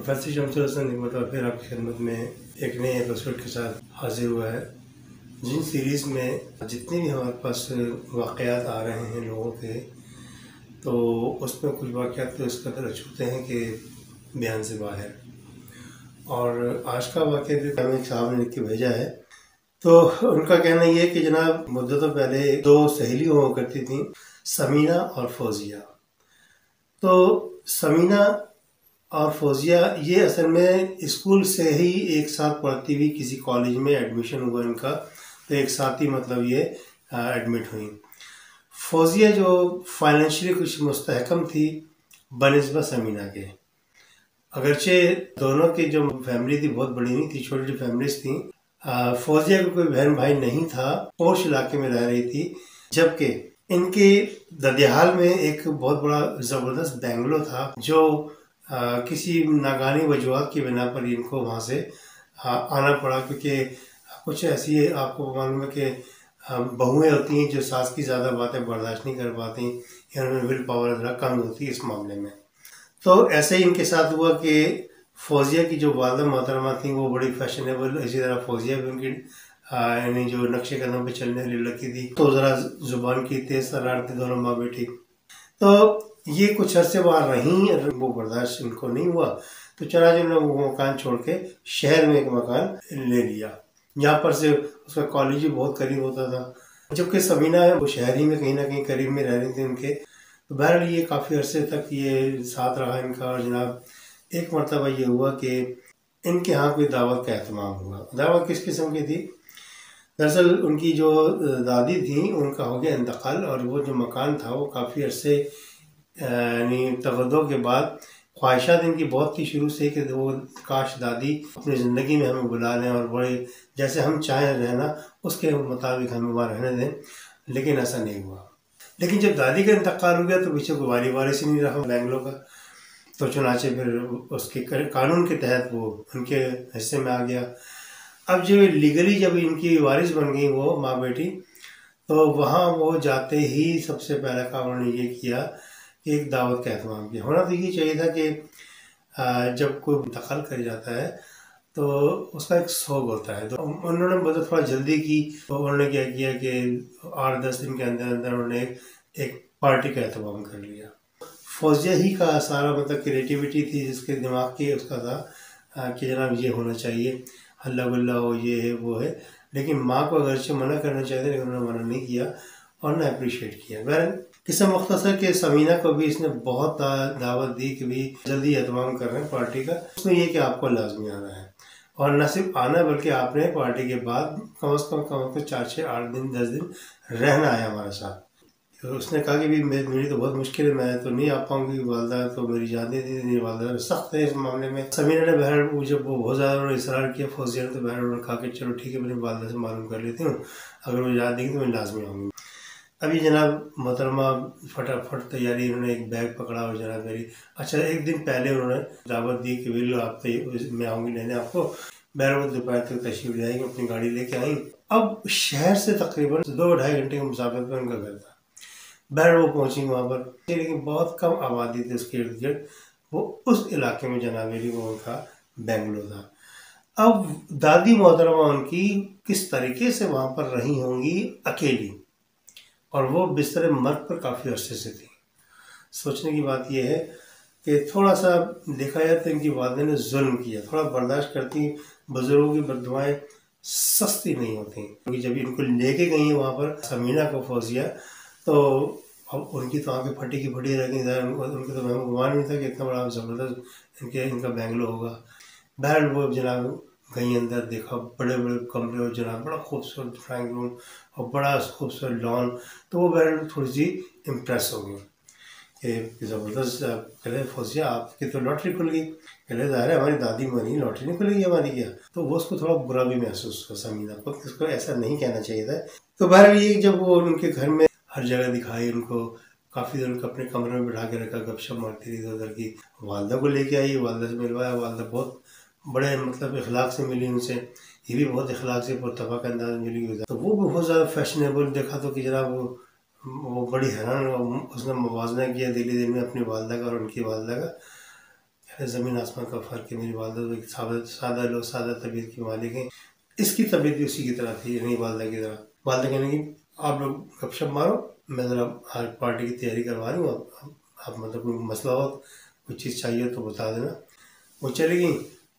Professor Shamsul Hasan एक मतलब फिर आपकी खिदमत में एक नए एपिसोड के साथ हाजिर हुआ है। जिन सीरीज़ में जितने भी हमारे पास वाक़यात आ रहे हैं लोगों के, तो उसमें कुछ वाक़यात तो इस कदर अछूते हैं कि बयान से बाहर। और आज का वाक़या भी हमें एक साहब ने लिख के भेजा है। तो उनका कहना ये है कि जनाब मुद्दतों पहले दो सहेली हुआ करती थी, समीना और फौजिया। तो समीना और फौजिया ये असल में स्कूल से ही एक साथ पढ़ती हुई किसी कॉलेज में एडमिशन हुआ इनका, तो एक साथ ही मतलब ये एडमिट हुई। फौजिया जो फाइनेंशियली कुछ मुस्तहकम थी बनिस्बत समीना के, अगरचे दोनों की जो फैमिली थी बहुत बड़ी नहीं थी, छोटी छोटी फैमिलीज थी। फौजिया को कोई बहन भाई नहीं था, पोश इलाके में रह रही थी, जबकि इनके ददियाल में एक बहुत बड़ा ज़बरदस्त बेंगलो था जो किसी नागानी वजूहत की बिना पर इनको वहाँ से आना पड़ा, क्योंकि कुछ ऐसी आपको मालूम है कि बहुएँ होती हैं जो सास की ज़्यादा बातें बर्दाश्त नहीं कर पाती, या उनमें विल पावर ज़रा कम होती है इस मामले में। तो ऐसे ही इनके साथ हुआ कि फौजिया की जो वालदा मोहतरमा थी वो बड़ी फैशनेबल, इसी तरह फौजिया भी उनकी यानी जो नक्शे कदम पे चलने वाली लड़की थी, तो ज़रा ज़ुबान की तेज़ तर्रार थी दोनों माँ बेटी। तो ये कुछ अरसे वहाँ रहीं, वो बर्दाश्त इनको नहीं हुआ, तो चनाचे उन्होंने वो मकान छोड़ के शहर में एक मकान ले लिया, जहाँ पर से उसका कॉलेज भी बहुत करीब होता था, जबकि समीना है वो शहर ही में कहीं ना कहीं करीब में रह रही थी उनके। तो बहरहाल ये काफ़ी अरसे तक ये साथ रहा इनका। और जनाब एक मरतबा ये हुआ कि इनके यहाँ कोई दावत का एहतमाम हुआ। दावत किस किस्म की थी? दरअसल उनकी जो दादी थी उनका हो गया इंतकाल, और वो जो मकान था वो काफ़ी अरसे यानी तवद्दो के बाद ख्वाहिशात इनकी बहुत थी शुरू से कि वो काश दादी अपनी ज़िंदगी में हमें बुला लें और बड़े जैसे हम चाहें रहना उसके मुताबिक हमें वहाँ रहने दें, लेकिन ऐसा नहीं हुआ। लेकिन जब दादी का इंतकाल हो गया तो पीछे कोई वारिस ही नहीं रहा बेंगलो का, तो चुनाचे फिर उसके कानून के तहत वो उनके हिस्से में आ गया। अब जो लीगली जब इनकी वारिस बन गई वो माँ बेटी, तो वहाँ वो जाते ही सबसे पहला काम उन्होंने ये किया कि एक दावत का एहतमाम किया। होना तो ये चाहिए था कि जब कोई इंतकाल कर जाता है तो उसका एक सोग होता है, तो उन्होंने बहुत थोड़ा जल्दी की। तो उन्होंने क्या किया कि 8-10 दिन के अंदर अंदर उन्होंने एक पार्टी का एहतमाम कर लिया। फौजिया ही का सारा मतलब क्रिएटिविटी थी जिसके दिमाग की उसका था कि जनाब ये होना चाहिए, हल्ला गुल्ला हो, ये है वो है। लेकिन माँ को अगरचे मना करना चाहिए लेकिन उन्होंने मना नहीं किया और ना अप्रिशिएट किया। बहरहाल किस्सा मुख्तसर के समीना को भी इसने बहुत दावत दी कि भी जल्दी एहतमाम कर रहे हैं पार्टी का, उसमें यह कि आपको लाजमी आना है, और न सिर्फ आना बल्कि आपने पार्टी के बाद कम से कम 4-6-8 दिन 10 दिन रहना है हमारे साथ। तो उसने कहा कि भी मेरी तो बहुत मुश्किल है, मैं तो नहीं आ पाऊंगी, वालदा तो मेरी जानती थी, मेरी वालदा सख्त है इस मामले में। समीना ने बहरहाल जब वो बहुत ज़्यादा उन्होंने इसरार किया फौजिया ने, तो बहरहाल उन्होंने कहा कि चलो ठीक है मेरी वालदा से मालूम कर लेती हूँ, अगर वो याद देंगी तो मैं लाजमी आऊँगी। अभी जनाब मोहतरमा फटाफट तैयारी, उन्होंने एक बैग पकड़ा और जनाब मेरी अच्छा एक दिन पहले उन्होंने दावत दी कि बिल्लो आप मैं आऊँगी लेने आपको। बहरहाल दोपहर तक तशरीफ ले आएंगे, अपनी गाड़ी लेके आई। अब शहर से तकरीबन 2-2.5 घंटे के मुसाफिर पर उनका घर था। बहरहाल वो पहुंची वहाँ पर, लेकिन बहुत कम आबादी थी उसके इर्द गिर्द। वो उस इलाके में जनाब मेरी वो उनका बेंगलो था। अब दादी मोहतरमा उनकी किस तरीके से वहाँ पर रही होंगी अकेली, और वो बिस्तर मर्ग पर काफ़ी अरसे से थी। सोचने की बात यह है कि थोड़ा सा देखा जाए तो इनकी वालदा ने जुल्म किया, थोड़ा बर्दाश्त करती। बुजुर्गों की बददुआएं सस्ती नहीं होती, क्योंकि जब इनको लेके गई हैं वहाँ पर समीना को फौजिया, तो अब उनकी तो आंखें फटी की फटी रह गई। उनको तो मैं गुमान नहीं था कि इतना बड़ा ज़बरदस्त इनका बेंगलो होगा। बहरहाल वो जनाब गई अंदर, देखा बड़े बड़े कमरे और जनाब बड़ा खूबसूरत ड्राइंग रूम और बड़ा खूबसूरत लॉन। तो वो बहरहाल थोड़ी सी इम्प्रेस हो गई कि ज़बरदस्त। कहे फौजिया आपकी तो लॉटरी खुल गई। कहे ज़ाहिर है हमारी दादी मरी, लॉटरी नहीं खुलेगी हमारी क्या? तो वो उसको थोड़ा बुरा भी महसूस हुआ समीना को, उसको ऐसा नहीं कहना चाहिए था। तो बहरहाल ये जब वो उनके घर में हर जगह दिखाई उनको, काफ़ी देर उनको अपने कमरे में बिठा के रखा, गपशप मारती रही उधर की। वालदा को लेके आई, वालदा से मिलवाया। वालदा बहुत बड़े मतलब इखलाक से मिली उनसे, ये भी बहुत इखलाक से पुरतफाक अंदाज मिली उधर। तो वो बहुत ज़्यादा फैशनेबल देखा तो कि जनाब वो बड़ी हैरान, उसने मुवाजना किया दिल्ली दिन में अपनी वालदा का और उनकी वालदा का। ज़मीन आसमान का फ़र्क है। मेरी वालदा तो एक सादा लोग सादा तबीयत की मालिक हैं। इसकी तबीयत भी उसी की तरह थी, नहीं वालदा की तरह। वालदा कहने की आप लोग गपशप मारो, मैं ज़रा आज पार्टी की तैयारी करवा रही हूँ, आप मतलब कोई मसला हो, कोई चीज़ चाहिए तो बता देना। वो चली गई।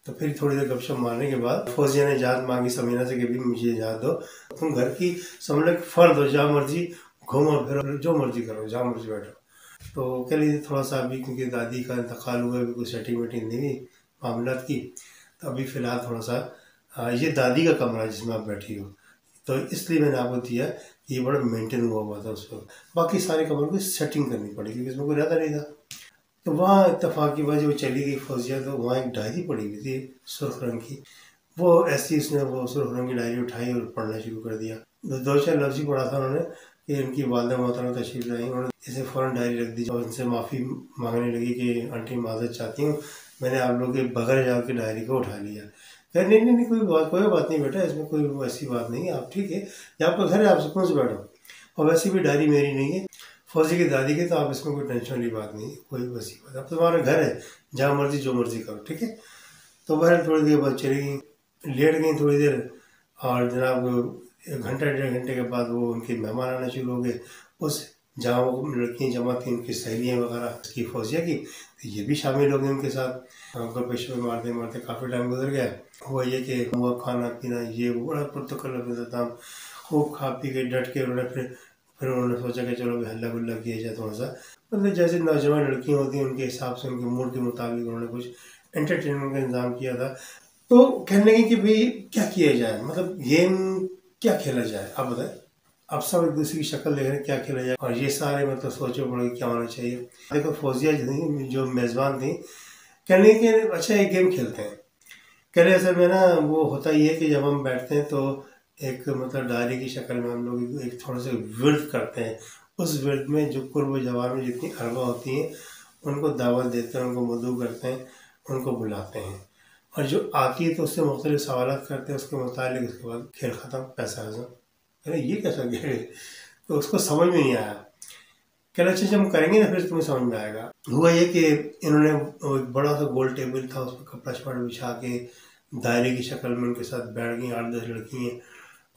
तो फिर थोड़ी देर गपशप मारने के बाद फौजिया ने इजाज़त मांगी समीना से कि भी मुझे इजाज़त दो, तुम घर की समझ लो फ़र्द हो, जहाँ मर्जी घूमो फिरो, जो मर्जी करो, जहाँ मर्जी बैठो। तो कह लीजिए थोड़ा सा अभी क्योंकि दादी का इंतकाल हुआ, अभी कोई सेटिंग वेटिंग नहीं हुई मामलात की, तो अभी फ़िलहाल थोड़ा सा ये दादी का कमरा है जिसमें आप बैठी हो, तो इसलिए मैंने आपको दिया कि ये बड़ा मेंटेन हुआ था उस वक्त। बाकी सारे कमरों की सेटिंग करनी पड़ी क्योंकि इसमें कोई रहता नहीं था। तो वहाँ इत्तेफाक की वजह वो चली गई फौजिया, तो वहाँ एक डायरी पड़ी हुई थी सुर्ख रंग की। वो ऐसी उसने वो सुर्ख रंग की डायरी उठाई और पढ़ना शुरू कर दिया। दो चार लफ्ज़ ही पढ़ा था उन्होंने कि इनकी वालदा मोहतरमा तशरीफ़ लाई। उन्होंने इसे फ़ौरन डायरी रख दी और उनसे माफ़ी मांगने लगी कि आंटी माज़रत चाहती हूँ, मैंने आप लोग के बगैर जा के डायरी को उठा लिया। कह नहीं नहीं नहीं, कोई बात नहीं बेटा, इसमें कोई ऐसी बात नहीं है, आप ठीक है, ये आपका घर है, आप सुकून से बैठो, और वैसे भी डायरी मेरी नहीं है, फौजी की दादी की, तो आप इसमें कोई टेंशन वाली बात नहीं है, कोई वैसी बात, अब तुम्हारा घर है, जहाँ मर्जी जो मर्जी करो, ठीक है। तो बहरहाल थोड़ी देर बाद चली गई, लेट गई थोड़ी देर, और जनाब 1-1.5 घंटे के बाद वो उनके मेहमान आना शुरू हो गए। उस जहाँ वो लड़कियाँ जमा थी, उनकी सहेलियाँ वगैरह की फौजिया की, तो ये भी शामिल हो गए उनके साथ। गप्पे शप्पे मारते मारते काफ़ी टाइम गुजर गया। हुआ ये कि हुआ खाना पीना ये वो बड़ा पुरतकल्लुफ़ इंतज़ाम, खूब खा पी के डट के उन्होंने फिर उन्होंने सोचा कि चलो हल्ला गुल्ला किया जाए थोड़ा सा, मतलब जैसे नौजवान लड़कियाँ होती हैं उनके हिसाब से, उनके मूड के मुताबिक उन्होंने कुछ एंटरटेनमेंट का इंतज़ाम किया था। तो कहने लगे कि भाई क्या किया जाए, मतलब गेम क्या खेला जाए, आप बताएं। अब सब एक दूसरे की शक्ल देख रहे हैं क्या खेला जाए, और ये सारे मतलब सोचो पड़े क्या होना चाहिए। देखो फौजिया जो मेज़बान थी, कहने कि अच्छा एक गेम खेलते हैं। कह रहे असल में ना वो होता ही है कि जब हम बैठते हैं तो एक मतलब डायरी की शक्ल में हम लोग एक थोड़ा सा विर्द करते हैं। उस विर्द में जो कुर्ब जवार में जितनी अरबा होती हैं उनको दावत देते हैं, उनको मदऊ करते हैं, उनको बुलाते हैं, और जो आती है तो उससे मुख्तलिफ सवालात करते हैं उसके मुतालिक, उसके बाद खेल ख़त्म, पैसा हज़म। अरे ये कैसा खेल है, तो उसको समझ में नहीं आया। कह रहे अच्छा जब हम करेंगे ना फिर तुम्हें समझ में आएगा। हुआ ये कि इन्होंने एक बड़ा सा गोल टेबल था, उस पर कपड़ा शपड़ा बिछा के दायरे की शक्ल में उनके साथ बैठ गई 8-10 लड़कियाँ,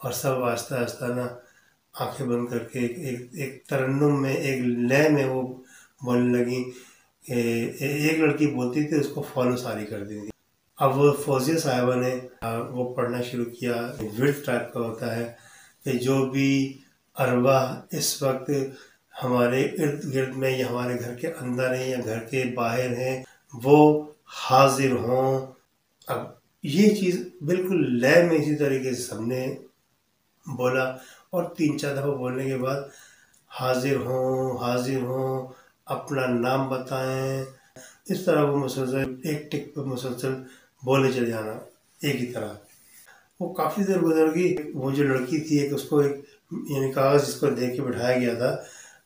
और सब आहिस्ता आहिस्ता ना आंखें बंद करके एक तरन्नुम में, एक लय में वो बोलने लगी। एक लड़की बोलती थी उसको फॉलो सारी कर दी थी। अब वो फौजिया साहिबा ने वो पढ़ना शुरू किया। विर्द टाइप का होता है कि जो भी अरवा इस वक्त हमारे इर्द गिर्द में या हमारे घर के अंदर हैं या घर के बाहर हैं वो हाजिर हों। अब ये चीज़ बिल्कुल लय में इसी तरीके से सबने बोला, और 3-4 दफ़ा बोलने के बाद हाजिर हों, अपना नाम बताएं, इस तरह वो मुसलसल एक टिक पर मुसलसल बोले चले जाना एक ही तरह। वो काफ़ी देर गुजर गई। वो जो लड़की थी एक, उसको एक यानी कागज़ जिसको दे के बिठाया गया था,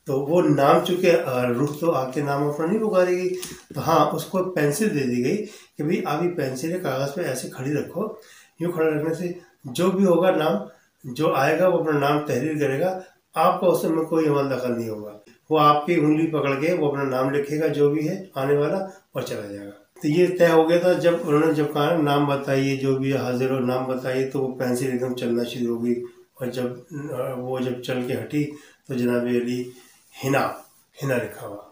तो वो नाम चूँकि रुख तो आके नाम अपना नहीं पुकारेगी, तो हाँ उसको पेंसिल दे दी गई कि भाई आप ये पेंसिल है कागज़ पे ऐसे खड़ी रखो, यूँ खड़ा रखने से जो भी होगा नाम जो आएगा वो अपना नाम तहरीर करेगा, आपका उसमें कोई अमल दखल नहीं होगा, वो आपकी उंगली पकड़ के वो अपना नाम लिखेगा जो भी है आने वाला और चला जाएगा। तो ये तय हो गया था। जब उन्होंने जब कहा नाम बताइए जो भी हाजिर हो नाम बताइए, तो वो पेंसिल एकदम चलना शुरू हो गई, और जब चल के हटी तो जनाब अली हिना लिखा हुआ।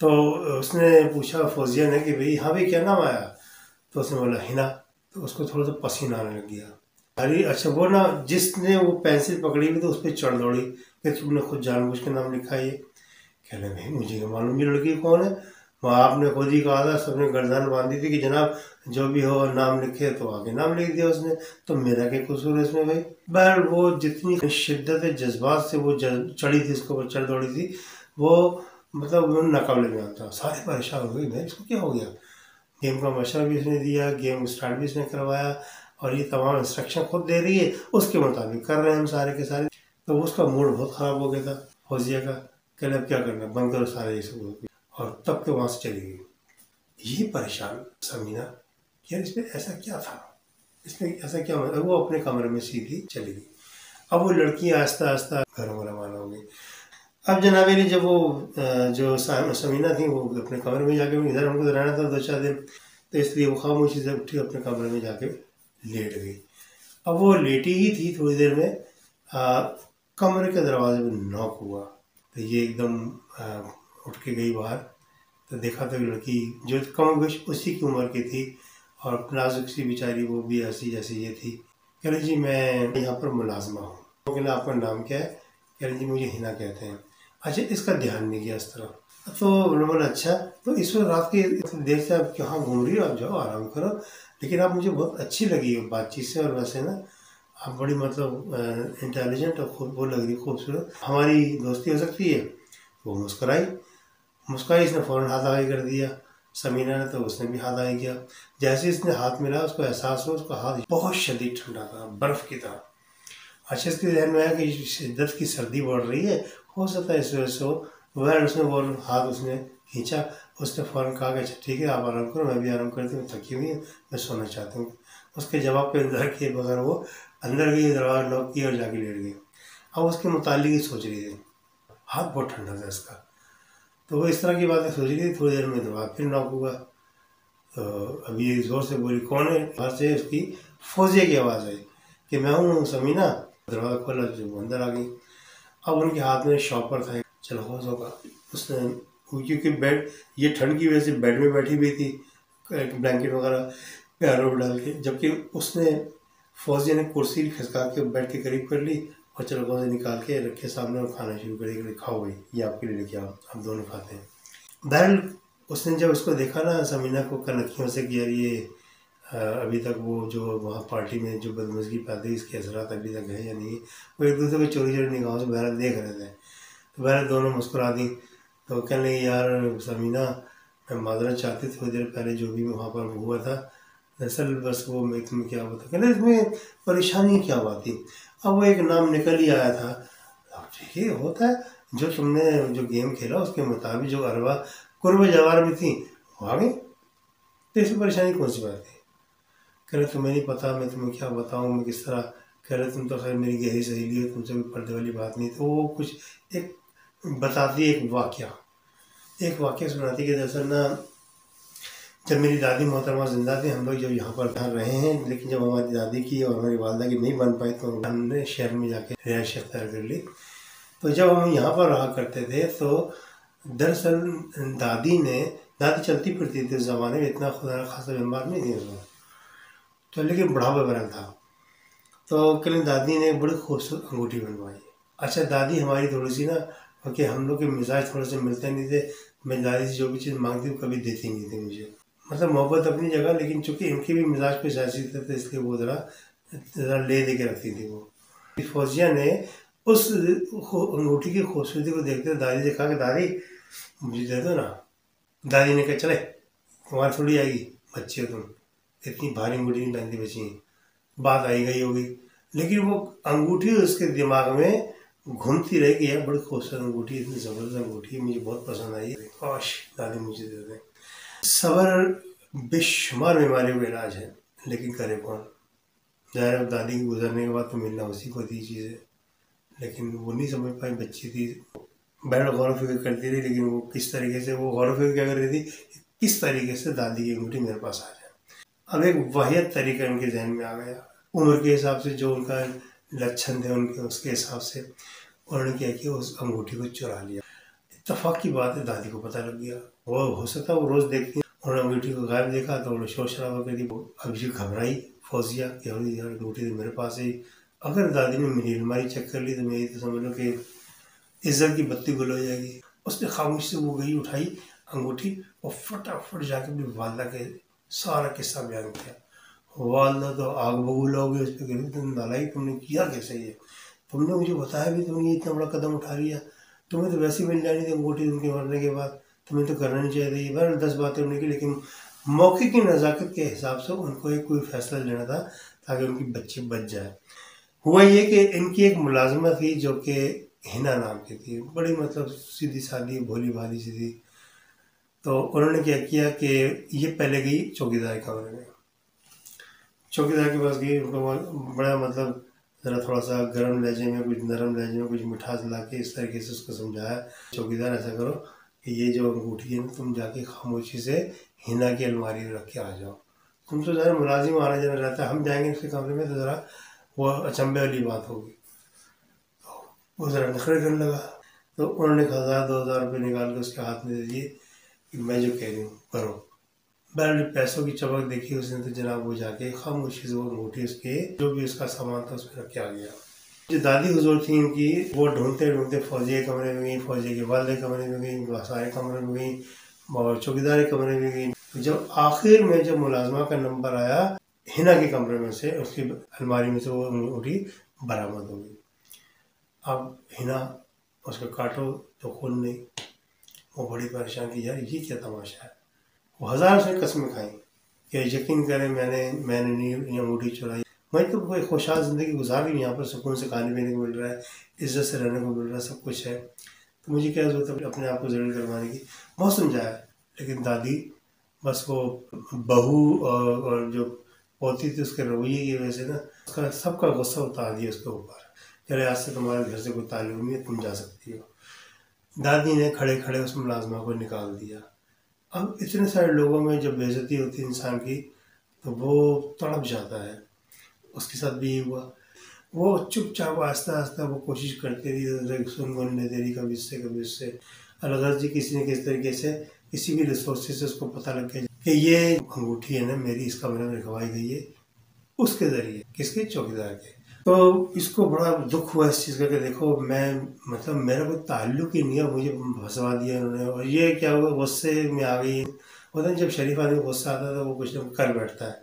तो उसने पूछा फौजिया ने कि भाई हाँ भाई क्या नाम आया, तो उसने बोला हिना। तो उसको थोड़ा सा पसीना आने लग गया। अरे अच्छा वो ना जिसने वो पेंसिल पकड़ी हुई तो उस पर चढ़ दौड़ी कि तुमने खुद जानबूझ के नाम लिखा है। कह रहे भाई मुझे क्या मालूम ये लड़की कौन है, वहाँ आपने खुद ही कहा था, सबने गर्दन बांधी थी कि जनाब जो भी हो नाम लिखे, तो आगे नाम लिख दिया उसने, तो मेरा क्या कसूर है इसमें भाई। बहर वो जितनी शिद्दत जज्बात से वो चढ़ी थी, उसको चढ़ दौड़ी थी, वो मतलब नाकाबिले में आता। सारे परेशान हो गए भाई इसको क्या हो गया। गेम का मशवरा भी उसने दिया, गेम स्टार्ट भी उसने करवाया, और ये तमाम इंस्ट्रक्शन खुद दे रही है, उसके मुताबिक कर रहे हैं हम सारे के सारे। तो उसका मूड बहुत ख़राब हो गया था फौजिया का। कह अब क्या करना, बंद करो सारे ये सब, और तब के वहाँ से चली गई। ये परेशान समीना यार इसमें ऐसा क्या था, इसमें ऐसा क्या, वो अपने कमरे में सीधी चली गई। अब वो लड़की आहिस्ता आहिस्ता घरों में रवाना हो गई। अब जनाबे ने जब वो जो समीना थी वो अपने कमरे में जाके, इधर हमको रहना था 2-4 दिन, तो इसलिए वो खामोशी से उठी अपने कमरे में जाके लेट गई। अब वो लेटी ही थी, थोड़ी देर में कमरे के दरवाजे में नॉक हुआ, तो ये एकदम उठ के गई बाहर, तो देखा तो लड़की जो कम बेश उसी की उम्र की थी और नाजुक सी बेचारी, वो भी ऐसी जैसे ये थी। कह रही जी मैं यहाँ पर मुलाजमा हूँ। तो कहना आपका नाम क्या है? कह रही जी मुझे हिना कहते हैं। अच्छा, इसका ध्यान नहीं किया इस तरह। तो बोला अच्छा, तो इस वक्त रात की देर से आप कहाँ घूम रही हो, आप जाओ आराम करो, लेकिन आप मुझे बहुत अच्छी लगी हो बातचीत से, और वैसे ना आप बड़ी मतलब इंटेलिजेंट और खूब वो लग रही खूबसूरत, हमारी दोस्ती हो सकती है। वो मुस्कुराई, इसने फ़ौरन हाथ आगे कर दिया। समीना ने तो उसने भी हाथ आगे किया। जैसे इसने हाथ मिला, उसको एहसास हुआ उसका हाथ बहुत शदीद ठंडा था, बर्फ़ की तरह। अच्छा, इसके ध्यान में आया कि शिद्दत की सर्दी बढ़ रही है, हो सकता है इस वजह से हो। वह उसने वो हाथ उसने खींचा, उसने फ़ौरन कहा कि अच्छा ठीक है आप आराम करो, मैं भी आराम करती हूँ, थकी हुई हूँ, मैं सोना चाहती हूँ। उसके जवाब पे इंतज़ार किए बगैर वो अंदर गई, दरवाज़ा लॉक किया और जाके लेट गई। अब उसके मुतालिक ही सोच रही थी, हाथ बहुत ठंडा था इसका, तो वो इस तरह की बातें सोच रही थी। थोड़ी देर में दरवाज़ा फिर नॉक हुआ, तो अभी ये ज़ोर से बोली कौन है? बाहर से उसकी फौजिया की आवाज़ आई कि मैं हूँ समीना। दरवाज़ा खोला, जो वो अंदर आ गई। अब उनके हाथ में शॉपर था, चलो हो होगा। उसने, क्योंकि बेड, ये ठंड की वजह से बेड में बैठी हुई थी, ब्लैंकेट वगैरह पैरों में डाल के, जबकि उसने फौजी ने कुर्सी खिसका के बेड के करीब कर ली और चलो से निकाल के रखे सामने और खाना शुरू कर दिया। खाओ भाई, ये आपके लिए लेके आओ, आप दोनों खाते हैं। बहरहाल उसने जब उसको देखा ना समीना को कनखियों से कि यार ये अभी तक वो जो वहाँ पार्टी में जो बदमज़गी पैदा हुई, इसके असरात अभी तक है या नहीं, वो एक दूसरे को चोरी चोरी निगाहों से बहरहाल देख रहे थे। तो बहरहाल दोनों मुस्कुरा दी। तो कहने लगी यार समीना, मैं माजरत चाहती, थोड़ी देर पहले जो भी वहाँ पर हुआ था, दरअसल बस वो मैं तुम्हें क्या बता, कहने इसमें परेशानी क्या बात थी। अब वो एक नाम निकल ही आया था। ठीक है, होता है, जो तुमने जो गेम खेला उसके मुताबिक जो अरवा कुर्ब जवार में थी वो आ गई, तो इसमें परेशानी कौन सी बात है? कह रहे तुम्हें नहीं पता, मैं तुम्हें क्या बताऊँ, मैं किस तरह। कह रहे तुम तो खैर मेरी गहरी सहेली है, तुमसे कोई पर्दे वाली बात नहीं। तो वो कुछ एक बताती, एक वाक़या सुनाती कि दरअसल ना, जब मेरी दादी मोहतरमा ज़िंदा थी, हम लोग जब यहाँ पर रहे हैं, लेकिन जब हमारी दादी की और हमारी वालदा की नहीं बन पाई तो हमने शहर में जाके रिहाइश अख्तियार कर ली। तो जब हम यहाँ पर रहा करते थे तो दरअसल दादी चलती फिरती थी उस ज़माने में, इतना खुदा खासा बीमार नहीं थी उसमें, तो लेकिन बुढ़ापा बना था। तो कल दादी ने बड़ी खूबसूरत अंगूठी बनवाई। अच्छा, दादी हमारी थोड़ी सी ना, क्योंकि हम लोग के मिजाज थोड़े से मिलते नहीं थे, मैं दादी से जो भी चीज़ मांगती हूँ कभी देती नहीं थी मुझे, मतलब मोहब्बत अपनी जगह, लेकिन चूँकि इनके भी मिजाज कुछ ऐसी थे, इसलिए वो ज़रा ले दे के रखती थी। वो फौजिया ने उस अंगूठी की खूबसूरती को देखते हुए दादी से कहा कि दादी मुझे दे दो ना। दादी ने कहा चले, तुम्हारी थोड़ी आएगी, बच्ची हो तुम, इतनी भारी अंगूठी नहीं पहनती बच्ची। बात आई गई होगी, लेकिन वो अंगूठी उसके दिमाग में घूमती रह गई है। बड़ी खूबसूरत अंगूठी, इतनी ज़बरदस्त अंगूठी, मुझे बहुत पसंद आई, काश दादी मुझे दे दें। सब्र बेशुमार बीमारियों का इलाज है, लेकिन करे कौन? ज़ाहिर है दादी के गुजरने के बाद तो मिलना उसी को थी चीज़ें, लेकिन वो नहीं समझ पाई, बच्ची थी। बहन गौर फिक्र करती रही, लेकिन वो किस तरीके से, वो गौर फिक्र क्या कर रही थी, किस तरीके से दादी की अंगूठी मेरे पास आ जाए। अब एक वाहियत तरीका उनके जहन में आ गया, उम्र के हिसाब से जो उनका लक्षण थे उनके, उसके हिसाब से उन्होंने क्या किया, उस अंगूठी को चुरा लिया। इत्तफाक की बात है, दादी को पता लग गया। वो हो सकता है वो रोज़ देखती, उन्होंने अंगूठी को गायब देखा तो उन्होंने शोर शराबा कर दी। अभी घबराई फौजिया कि यार अंगूठी तो मेरे पास है, अगर दादी ने मेरी अलमारी चेक कर ली तो मेरी तो समझ लो कि इज्जत की बत्ती गुल हो जाएगी। उसने खामोशी से वो गई, उठाई अंगूठी और फटाफट जाके अपनी वालदा के सारा किस्सा बयान किया। वालदा तो आग बबूल हो गई, उस पर कह तुम नालायक, तुमने किया कैसे ये? तुमने मुझे बताया भी, तुमने इतना बड़ा कदम उठा लिया, तुम्हें तो वैसे मिल जानी थी अंगूठी उनके मरने के बाद, तुम्हें तो करना नहीं चाहिए था ये। बहर 10 बातें उन्हें की, लेकिन मौके की नज़ाकत के हिसाब से उनको एक कोई फैसला लेना था ताकि उनकी बच्ची बच जाए। हुआ ये कि इनकी एक मुलाजमा थी जो कि हिना नाम की थी, बड़ी मतलब सीधी सादी भोली भाली सी थी। तो उन्होंने क्या किया कि ये पहले गई चौकीदार के कमरे में, चौकीदार के पास गई, उनको बड़ा मतलब ज़रा थोड़ा सा गर्म लहजे में, कुछ नरम लहजे में, कुछ मिठास ला के इस तरीके से उसको समझाया, चौकीदार ऐसा करो कि ये जो अंगूठी है ना, तुम जाके खामोशी से हिना की अलमारी में रख के आ जाओ। तुम तो ज़रा मुलाजिम आना जाना रहता है, हम जाएंगे उसके कमरे में तो ज़रा वो अचंभे वाली बात होगी। वो ज़रा नखरे करने लगा, तो उन्होंने 1000-2000 रुपये निकाल के उसके हाथ में दे दिए कि मैं जो कह रही हूँ करो। बहरहाल पैसों की चमक देखी उसने तो जनाब वो जाके खामोशी से वो अंगूठी उसके जो भी उसका सामान था उसमें रख के आ गया। जो दादी हुजूर थी उनकी, वो ढूंढते ढूंढते फौजी के कमरे में गई, फौजी के वाले कमरे में गई, सारे कमरे में गई और चौकीदार के कमरे में गई। जब आखिर में जब मुलाजमा का नंबर आया, हिना के कमरे में से उसकी अलमारी में से वो अंगूठी बरामद हो गई। अब हिना उसको काटो तो खून नहीं, वो बड़ी परेशान की यार ये क्या तमाशा है। वो 1000 से कसमें खाई कि यकीन करें मैंने नहीं ये अंगूठी चुराई, मैं तो कोई खुशहाल ज़िंदगी गुजार रही हूँ, यहाँ पर सुकून से खाने पीने को मिल रहा है, इज्जत से रहने को मिल रहा है, सब कुछ है, तो मुझे क्या ज़रूरत है अपने आप को जलील करवाने की। बहुत समझाया, लेकिन दादी बस वो बहू और जो पोती थी उसके रवैये की वजह से ना उसका सबका गुस्सा उतार दिया उसके ऊपर। चले आज से तुम्हारे घर से कोई ताल्लुक नहीं है, तुम जा सकती हो। दादी ने खड़े खड़े उस मुलाजमा को निकाल दिया। अब इतने सारे लोगों में जब बेइज्जती होती है इंसान की तो वो तड़प जाता है। उसके साथ भी हुआ, वो चुपचाप आहिस्ता आहिस्ता वो कोशिश करती रही, सुन दे रही, कभी इससे अलगर्ज जी किसी न किसी तरीके से किसी भी रिसोर्सेज से उसको पता लग गया कि ये अंगूठी है ना मेरी इस कमरे में रखवाई गई है उसके ज़रिए, किसके, चौकीदार के। तो इसको बड़ा दुख हुआ इस चीज़ का कि देखो मैं मतलब मेरा कोई ताल्लुक ही नहीं है, मुझे फंसवा दिया उन्होंने, और ये क्या हुआ गुस्से में आ गई। होता है जब शरीफ आदमी गुस्सा आता है तो वो कुछ ना कर बैठता है,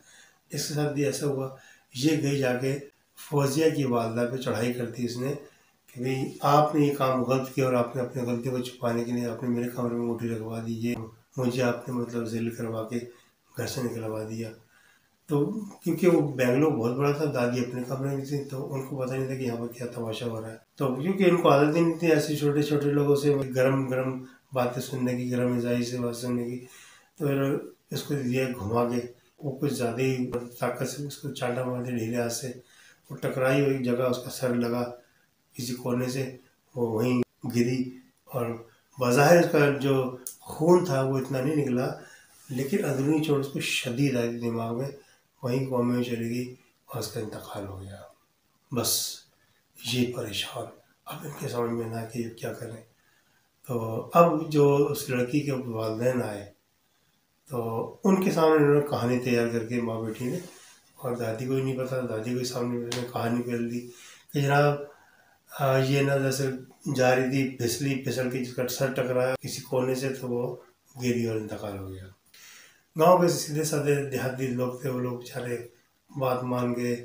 इसके साथ भी ऐसा हुआ। ये गई जाके फौजिया की वालदा पे चढ़ाई करती इसने कि भाई आपने ये काम गलत किया और आपने अपनी गलती को छुपाने के लिए आपने मेरे कमरे में अंगूठी रखवा दी, ये मुझे आपने मतलब ज़िल करवा के घर से निकलवा दिया। तो क्योंकि वो बेंगलोर बहुत बड़ा था, दादी अपने कमरे में थी तो उनको पता नहीं था कि यहाँ पर क्या तमाशा हो रहा है। तो क्योंकि उनको आदत ही नहीं थी ऐसे छोटे छोटे लोगों से गरम गरम बातें सुनने की, गरम मिजाजी से बात सुनने की, तो फिर इसको दिया घुमा के, वो कुछ ज़्यादा ही ताकत से उसको चांटा मार दिया ढीले हाथ से, वो टकराई हुई जगह उसका सर लगा किसी कोने से, वो वहीं गिरी और बज़ाहिर उसका जो खून था वो इतना नहीं निकला, लेकिन अंदरूनी चोट उसको शदीद आई दिमाग में, वहीं कोमे में चली गई और उसका इंतकाल हो गया। बस ये परेशान, अब इनके समझ में ना कि क्या करें। तो अब जो उस लड़की के वालिदैन आए तो उनके सामने उन्होंने कहानी तैयार करके माँ बेटी ने, और दादी को ही नहीं पता, दादी को ही सामने उन्होंने कहानी फैल दी कि जनाब ये ना जैसे जा रही थी फिसल के जिसका सर टकराया किसी कोने से तो वो गिरी और इंतकाल हो गया। गांव के सीधे साधे देहाती लोग थे, वो लोग बेचारे बात मान गए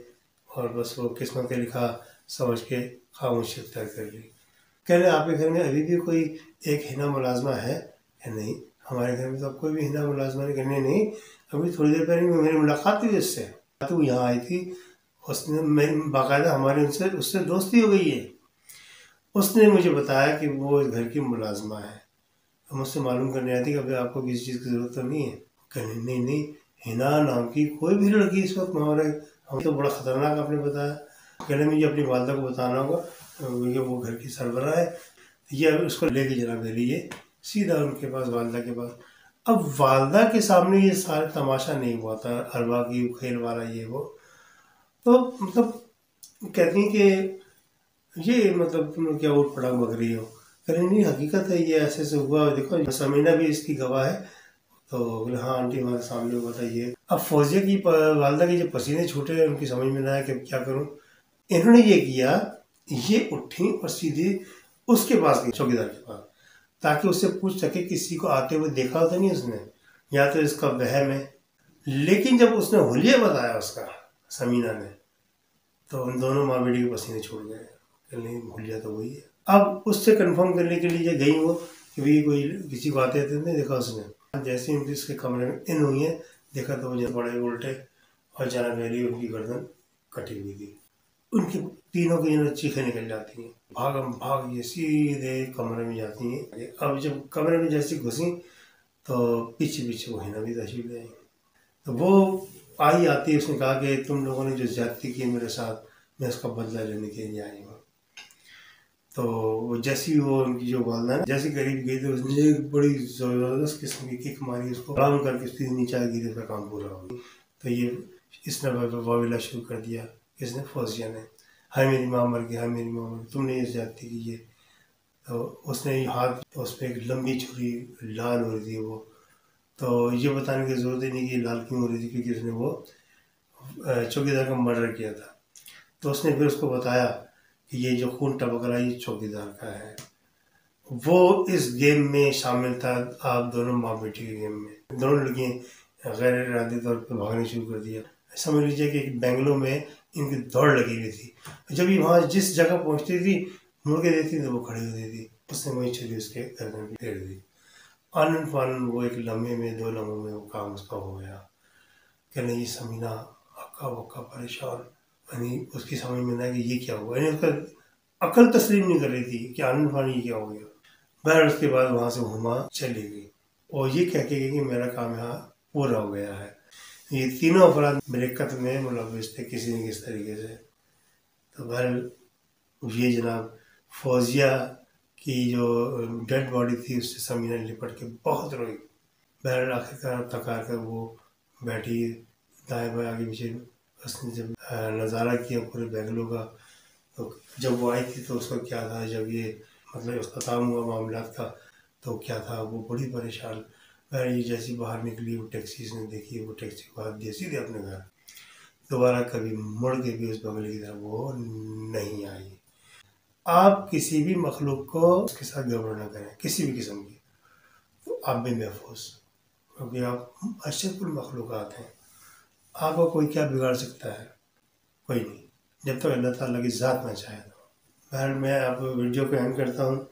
और बस वो किस्मत का लिखा समझ के खामोशी अख्तियार कर ली। कह रहे आपके घर में अभी भी कोई एक हिना मुलाजमा है या नहीं? हमारे घर में तो अब कोई भी हिना मुलाजमा नहीं करने, नहीं अभी थोड़ी देर पहले मेरी मुलाकात हुई उससे, तो यहाँ आई थी, उसने मैं बाकायदा हमारी उससे दोस्ती हो गई है, उसने मुझे बताया कि वो इस घर की मुलाजमा है, हम उससे मालूम करने आए थे कि अभी आपको किसी चीज़ की ज़रूरत तो नहीं है। कहने नहीं हिना नाम की कोई भी लड़की इस वक्त वहाँ रहे, हम तो बड़ा ख़तरनाक आपने बताया। कहने मुझे अपनी वालदा को बताना होगा क्योंकि वो घर की सरबराह है, ये उसको लेके जनाब ले लीजिए सीधा उनके पास, वालदा के पास। अब वालदा के सामने ये सारे तमाशा नहीं हुआ था, अरबा की खेल वाला ये वो, तो मतलब कहती हैं कि ये मतलब तुम क्या उठ पड़ा बग रही हो। कह रही नहीं हकीकत है, ये ऐसे से हुआ, देखो समीना भी इसकी गवाह है। तो बोले हाँ आंटी हमारे सामने हुआ था ये। अब फौजिया की वालदा के जो पसीने छूटे उनकी समझ में ना आया कि क्या करूं। इन्होंने ये किया, ये उठी और सीधे उसके पास गई, चौकीदार के पास, ताकि उससे पूछ सके किसी को आते हुए देखा होता नहीं उसने, या तो इसका वहम है। लेकिन जब उसने हुलिया बताया उसका, समीना ने, तो उन दोनों माँ बेटी के पसीने छूट गए, नहीं हुलिया तो वही है। अब उससे कंफर्म करने के लिए गई वो कि भाई कोई किसी को आते थे नहीं देखा उसने। जैसे ही उसके कमरे में इन हुई है, देखा तो वो बड़े उल्टे और जना मेरी उनकी गर्दन कटी हुई थी। उनकी तीनों की जो चीखें निकल जाती हैं, भागम भाग ये सीधे कमरे में जाती हैं। अब जब कमरे में जैसी घुसी तो पीछे पीछे वो हिना भी तशरीफ ले आई। तो वो आई आती है, उसने कहा कि तुम लोगों ने जो ज्यादती की मेरे साथ मैं उसका बदला लेने के लिए आई हूँ। तो जैसी वो उनकी जो वालदा है, जैसी करीब गई तो उसने एक बड़ी ज़बरदस्त किस्म की किक मारी, उसको आराम करके सीधे नीचे गिरी, उसका काम पूरा हो गया। तो ये इसने वाविला शुरू कर दिया, इसने फौजिया ने, हाय मेरी माँ मर गई, हाय मेरी माँ मर गई, तुमने ये ज्यादती की। ये तो उसने हाथ, तो उस पर एक लंबी छुरी लाल हो रही थी वो, तो ये बताने की ज़रूरत ही नहीं कि लाल क्यों हो रही थी, क्योंकि उसने वो चौकीदार का मर्डर किया था। तो उसने फिर उसको बताया कि ये जो खून टपक रहा है ये चौकीदार का है। वो इस गेम में शामिल था, आप दोनों माँ बेटी के गेम में। दोनों लड़कियाँ गैर इरादी तौर पर भागने शुरू कर दिया। समझ लीजिए कि बेंगलोर में इनकी दौड़ लगी हुई थी। जब ये वहाँ जिस जगह पहुँचती थी, मुड़ के देखती तो वो खड़ी होती थी, उसने वही छुरी उसके गर्दन पे फेर दी। आनन फानन वो एक लम्हे में, 2 लम्हों में वो काम उसका हो गया। कि नहीं, समीना हक्का बक्का परेशान, यानी उसकी समझ में ना कि ये क्या हुआ, यानी उसका अकल तस्लीम नहीं कर रही थी कि आनन फानन ये क्या हो गया। बहर उसके बाद वहाँ से हुमा चली गई और ये कह के गई कि मेरा काम यहाँ पूरा हो गया है। ये तीनों अफराद मेरे कत्ल में मुलव्विस थे किसी न किसी तरीके से। तो बहर ये जनाब फौजिया की जो डेड बॉडी थी उससे समीना लिपट के बहुत रोई। बहर आखिरकार तकार कर वो बैठी दाएं बाएं आगे पीछे। उसने जब नज़ारा किया पूरे बेंगलोर का, तो जब वो आई थी तो उसका क्या था, जब ये मतलब ख़त्म हुआ मामला का तो क्या था, वो बड़ी परेशान। बहर ये जैसी बाहर निकली, वो टैक्सी इसने देखी, वो टैक्सी को हाथ दिया, सीधे अपने घर। दोबारा कभी मुड़ के भी उस बंगले की तरफ वो नहीं आई। आप किसी भी मखलूक को उसके साथ गड़बड़ ना करें, किसी भी किस्म की, तो आप भी महफूज, क्योंकि आप अशरफुल मखलूक़ात हैं। आपको कोई क्या बिगाड़ सकता है? कोई नहीं, जब तक अल्लाह ताला की ज़ात ना चाहे। तो बहर मैं आप वीडियो को एंड करता हूँ।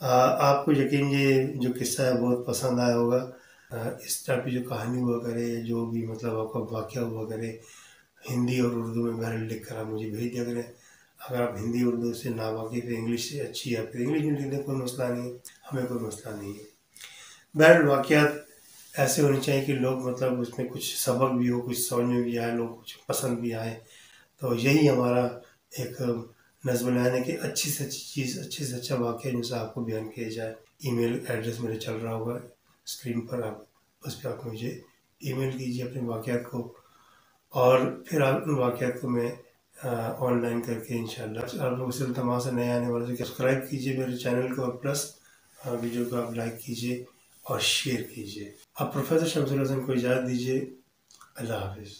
आपको यकीन ये जो किस्सा है बहुत पसंद आया होगा। इस टाइप की जो कहानी हुआ करे, जो भी मतलब आपका वाक़या हुआ करे, हिंदी और उर्दू में बहर लिख कर आप मुझे भेज दिया करें। अगर आप हिंदी उर्दू से ना वाकिफ़ है, इंग्लिश से अच्छी है, फिर इंग्लिश में लिख दें, कोई मसला नहीं है, हमें कोई मसला नहीं है। बहर वाक़यात ऐसे होने चाहिए कि लोग मतलब उसमें कुछ सबक भी हो, कुछ समझ में भी आए, लोग कुछ पसंद भी आए। तो यही हमारा एक नज़्म बयान है कि अच्छी से अच्छी चीज़, अच्छे से अच्छा वाक़या जिनसे आपको बयान किया जाए। ईमेल एड्रेस मेरे चल रहा होगा स्क्रीन पर, आप उस पर आप मुझे ईमेल कीजिए अपने वाक़यात को, और फिर आप उन वाक़यात को मैं ऑनलाइन करके इंशाल्लाह आप लोग सिर्फ तमाम से नए आने वाले से सब्सक्राइब कीजिए मेरे चैनल को, और प्लस वीडियो को आप लाइक कीजिए और शेयर कीजिए। आप प्रोफेसर शमसुल हसन को इजाज़त दीजिए। अल्लाह हाफिज़।